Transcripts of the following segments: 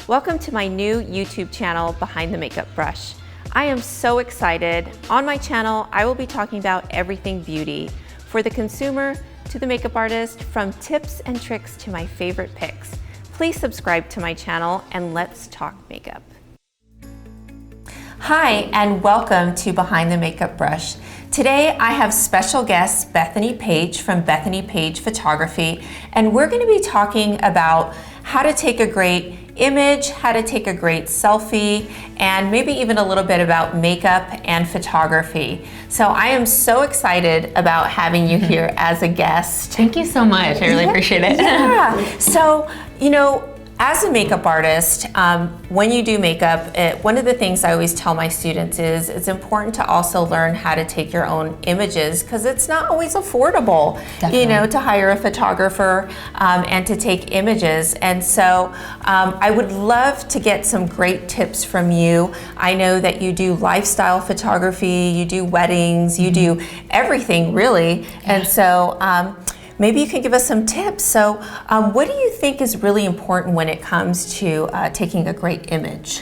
Welcome to my new YouTube channel, Behind the Makeup Brush. I am so excited. On my channel, I will be talking about everything beauty, for the consumer to the makeup artist, from tips and tricks to my favorite picks. Please subscribe to my channel and let's talk makeup. Hi, and welcome to Behind the Makeup Brush. Today I have special guest Bethany Paige from Bethany Paige Photography, and we're going to be talking about how to take a great image, how to take a great selfie, and maybe even a little bit about makeup and photography. So I am so excited about having you here as a guest. Thank you so much. I really appreciate it. Yeah. So, you know, as a makeup artist, when you do makeup, one of the things I always tell my students is it's important to also learn how to take your own images, because it's not always affordable, you know, to hire a photographer and to take images. And so I would love to get some great tips from you. I know that you do lifestyle photography, you do weddings, you do everything really. And so maybe you can give us some tips. So what do you think is really important when it comes to taking a great image?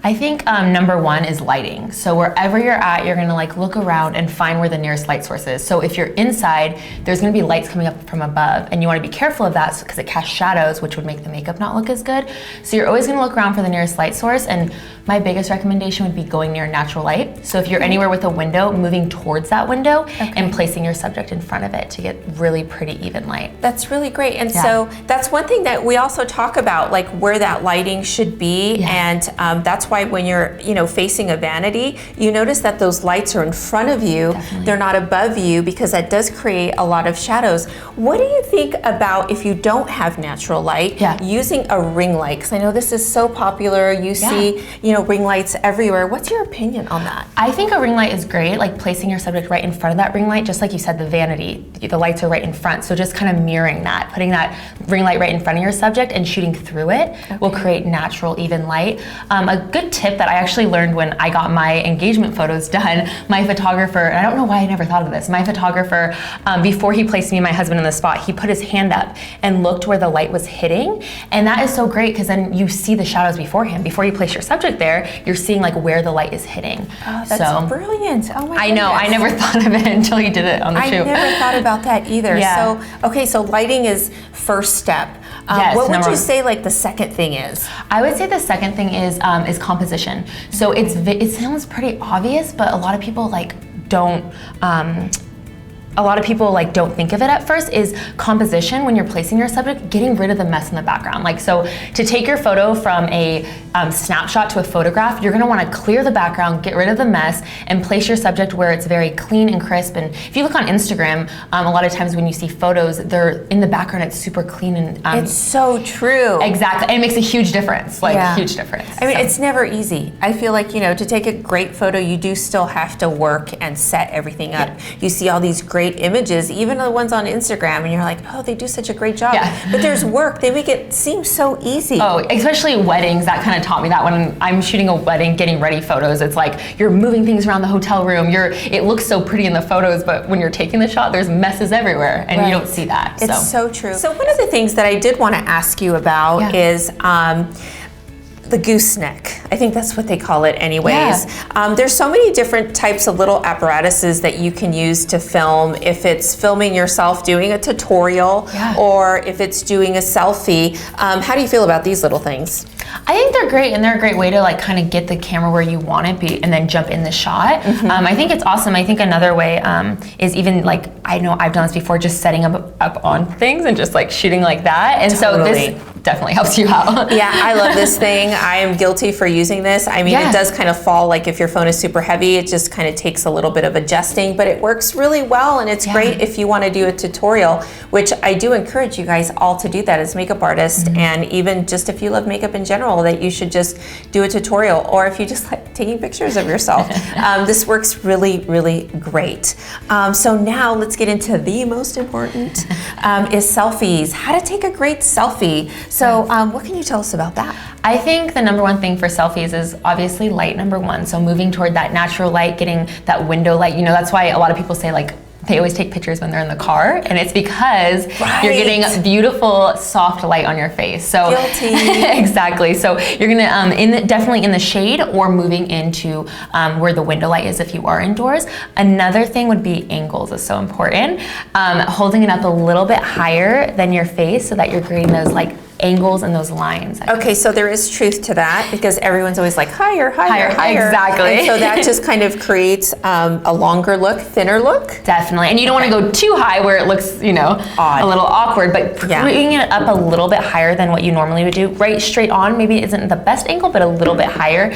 I think number one is lighting. So wherever you're at, you're gonna look around and find where the nearest light source is. So if you're inside, there's gonna be lights coming up from above, and you wanna be careful of that because it casts shadows, which would make the makeup not look as good. So you're always gonna look around for the nearest light source, and my biggest recommendation would be going near natural light. So if you're anywhere with a window, moving towards that window and placing your subject in front of it to get really pretty even light. That's really great. And so that's one thing that we also talk about, like where that lighting should be. And that's why when you're, you know, facing a vanity, you notice that those lights are in front of you. They're not above you, because that does create a lot of shadows. What do you think about if you don't have natural light, using a ring light? Because I know this is so popular. You see, you know, ring lights everywhere. What's your opinion on that? I think a ring light is great, like placing your subject right in front of that ring light, just like you said, the vanity, the lights are right in front. So just kind of mirroring that, putting that ring light right in front of your subject and shooting through it will create natural, even light. A good tip that I actually learned when I got my engagement photos done, my photographer, and I don't know why I never thought of this, my photographer, before he placed me and my husband in the spot, he put his hand up and looked where the light was hitting. And that is so great, because then you see the shadows beforehand. Before you place your subject there, you're seeing like where the light is hitting. Oh, that's brilliant. Oh my goodness. I know, I never thought of it until you did it on the shoot. I never thought about that either. So, okay, so lighting is first step. What would you say like the second thing is? I would say the second thing is composition. So it sounds pretty obvious, but a lot of people don't think of it at first, is composition. When you're placing your subject, getting rid of the mess in the background. Like, so to take your photo from a snapshot to a photograph, you're gonna wanna clear the background, get rid of the mess, and place your subject where it's very clean and crisp. And if you look on Instagram, a lot of times when you see photos, they're in the background, it's super clean and it's so true. Exactly, and it makes a huge difference, huge difference. I mean, it's never easy. I feel like, you know, to take a great photo, you do still have to work and set everything up. You see all these great images, even the ones on Instagram, and you're like, oh, they do such a great job. But there's work. They make it seem so easy. Oh, especially weddings. That kind of taught me that. When I'm shooting a wedding, getting ready photos, it's like you're moving things around the hotel room. It looks so pretty in the photos, but when you're taking the shot, there's messes everywhere, and you don't see that. It's so true. So one of the things that I did want to ask you about is the gooseneck. I think that's what they call it anyways. There's so many different types of little apparatuses that you can use to film. If it's filming yourself doing a tutorial, or if it's doing a selfie. How do you feel about these little things? I think they're great, and they're a great way to kind of get the camera where you want it be, and then jump in the shot. I think it's awesome. I think another way is even I know I've done this before, just setting up on things and just shooting like that. And so this definitely helps you out. Yeah, I love this thing. I am guilty for using this. I mean, it does kind of fall, if your phone is super heavy, it just kind of takes a little bit of adjusting, but it works really well, and it's great if you want to do a tutorial, which I do encourage you guys all to do that as makeup artists, and even just if you love makeup in general, that you should just do a tutorial, or if you just like taking pictures of yourself. This works really, really great. So now let's get into the most important, is selfies. How to take a great selfie. So what can you tell us about that? I think the number one thing for selfies is obviously light, number one. So moving toward that natural light, getting that window light. You know, that's why a lot of people say they always take pictures when they're in the car, and it's because Right. you're getting beautiful soft light on your face. So Guilty. exactly. So you're gonna definitely in the shade or moving into where the window light is if you are indoors. Another thing would be angles is so important. Holding it up a little bit higher than your face so that you're creating those like angles and those lines. Okay, so there is truth to that because everyone's always like higher. Exactly. And so that just kind of creates a longer look, thinner look. Definitely, and you don't want to go too high where it looks, you know, Odd. a little awkward, but bringing it up a little bit higher than what you normally would do, right straight on maybe isn't the best angle, but a little bit higher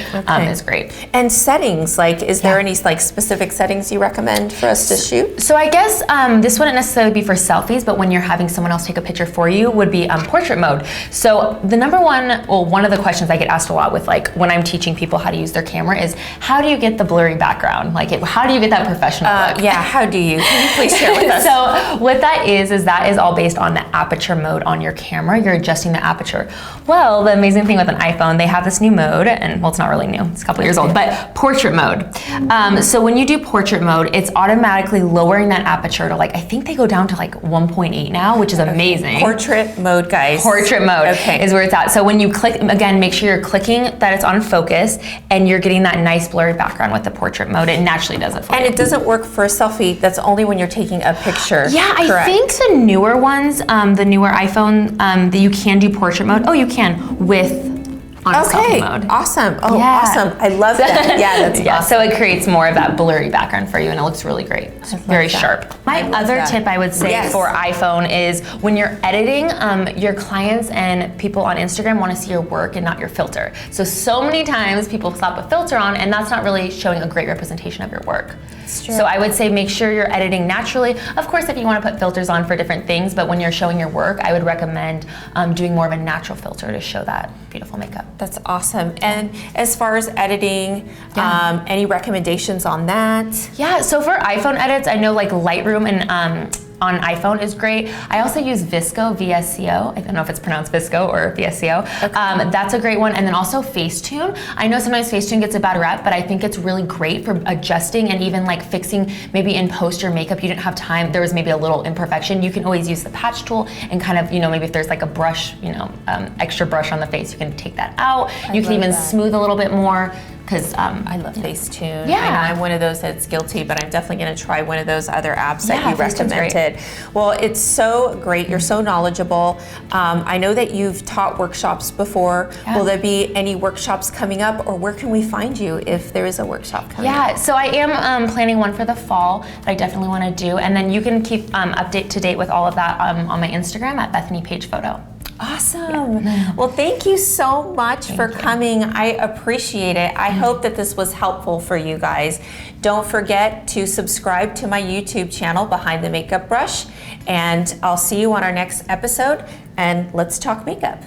is great. And settings, like, is there any like specific settings you recommend for us to shoot? So I guess this wouldn't necessarily be for selfies, but when you're having someone else take a picture for you would be portrait mode. So the number one of the questions I get asked a lot with like when I'm teaching people how to use their camera is how do you get the blurry background? Like how do you get that professional look? Yeah, how do you? Can you please share with us? So what that is that is all based on the aperture mode on your camera. You're adjusting the aperture. Well, the amazing thing with an iPhone, they have this new mode, and well, it's not really new, it's a couple years old, but portrait mode. So when you do portrait mode, it's automatically lowering that aperture to like, I think they go down to like 1.8 now, which is amazing. Portrait mode, guys. Portrait mode is where it's at. So when you click, again, make sure you're clicking that it's on focus and you're getting that nice blurry background with the portrait mode. It naturally does it for you. And it doesn't work for a selfie. That's only when you're taking a picture. Yeah, Correct. I think the newer ones, the newer iPhone, that you can do portrait mode. Oh, you can with on selfie mode. Awesome. Oh, awesome. I love that. Yeah, that's awesome. So it creates more of that blurry background for you and it looks really great. It's very sharp. My other tip I would say for iPhone is when you're editing, your clients and people on Instagram want to see your work and not your filter. So many times people slap a filter on and that's not really showing a great representation of your work. So I would say make sure you're editing naturally. Of course, if you want to put filters on for different things, but when you're showing your work, I would recommend doing more of a natural filter to show that beautiful makeup. That's awesome. And as far as editing, any recommendations on that? Yeah, so for iPhone edits, I know like Lightroom and on iPhone is great. I also use Visco, VSCO. I don't know if it's pronounced Visco or VSCO. That's a great one. And then also Facetune. I know sometimes Facetune gets a bad rep, but I think it's really great for adjusting and even like fixing maybe in post your makeup, you didn't have time, there was maybe a little imperfection. You can always use the patch tool and kind of, you know, maybe if there's like a brush, you know, extra brush on the face, you can take that out. You can even smooth a little bit more. Because I love Facetune. Yeah. I know I'm one of those that's guilty, but I'm definitely going to try one of those other apps that you recommended. Well, it's so great. You're so knowledgeable. I know that you've taught workshops before. Will there be any workshops coming up, or where can we find you if there is a workshop coming up? Yeah, so I am planning one for the fall that I definitely want to do, and then you can keep update to date with all of that on my Instagram at Bethany Paige Photo. Awesome. Well, thank you so much for coming. I appreciate it. I hope that this was helpful for you guys. Don't forget to subscribe to my YouTube channel, Behind the Makeup Brush, and I'll see you on our next episode, and let's talk makeup.